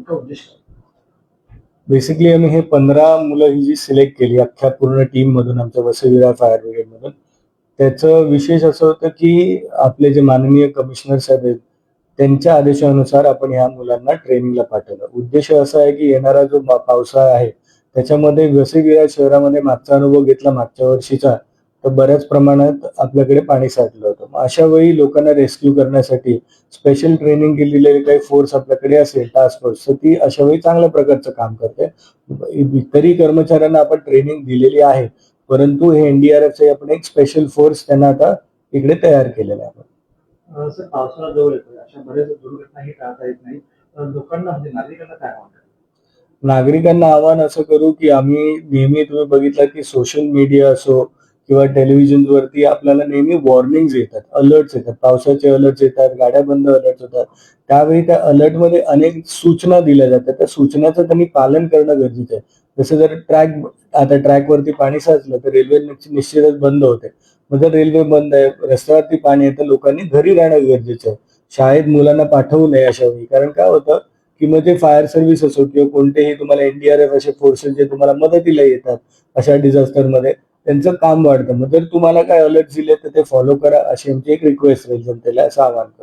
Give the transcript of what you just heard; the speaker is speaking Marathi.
नेमका उद्देश काय? बेसिकली आम्ही हे 15 मुलं ही जी सिलेक्ट केली अख्ख्या पूर्ण टीम मधून आमच्या वसई फायर ब्रिगेड मधून, त्याचं विशेष असं होतं की आपले जे माननीय कमिशनर साहेब आहेत त्यांच्या आदेशानुसार आपण ह्या मुलांना ट्रेनिंगला पाठवलं. उद्देश असा आहे की येणारा जो पावसाळा आहे त्याच्यामध्ये वसई विरार शहरामध्ये मागचा अनुभव घेतला मागच्या वर्षीचा, तर बऱ्याच प्रमाणात आपल्याकडे पाणी साठलं होतं. मग अशा वेळी लोकांना रेस्क्यू करण्यासाठी स्पेशल ट्रेनिंग केलेले काही फोर्स आपल्याकडे असेल टास्क फोर्स, तर ती अशा वेळी चांगल्या प्रकारचं काम करते. इतरही कर्मचाऱ्यांना आपण ट्रेनिंग दिलेली आहे, परंतु हे एनडीआरएफचे आपण एक स्पेशल फोर्स त्यांना आता इकडे तयार केलेला आहे. सर, पावसाळा जवळ येतोय, अशा बऱ्याच दुर्घटनाही टाळता येत नाही. लोकांना म्हणजे नागरिकांना काय वाटतं? नागरिकांना आव्हान असं करू की आम्ही नेहमी तुम्ही बघितलं की सोशल मीडिया असो किंवा टेलिव्हिजन वरती आपल्याला नेहमी वॉर्निंग्स येतात, अलर्ट्स येतात, पावसाचे अलर्ट्स येतात, गाड्या बंद अलर्ट होतात. त्यावेळी त्या अलर्ट मध्ये अनेक सूचना दिल्या जातात. त्या सूचनाचं त्यांनी पालन करणं गरजेचं आहे. जसं जर आता ट्रॅकवरती पाणी साचलं तर रेल्वे निश्चितच बंद होते. मग जर रेल्वे बंद आहे, रस्त्यावरती पाणी आहे, तर लोकांनी घरी राहणं गरजेचं आहे. शाळेत मुलांना पाठवू नये अशा वेळी. कारण काय होतं की मग ते फायर सर्व्हिस असो किंवा कोणतेही तुम्हाला एनडीआरएफ असे फोर्सेस जे तुम्हाला मदतीला येतात अशा डिझास्टरमध्ये, त्यांचं काम वाढतं. मग जर तुम्हाला काय अलर्ट दिले तर ते फॉलो करा, अशी आमची एक रिक्वेस्ट राहील जनतेला, असं आवाहन करतो.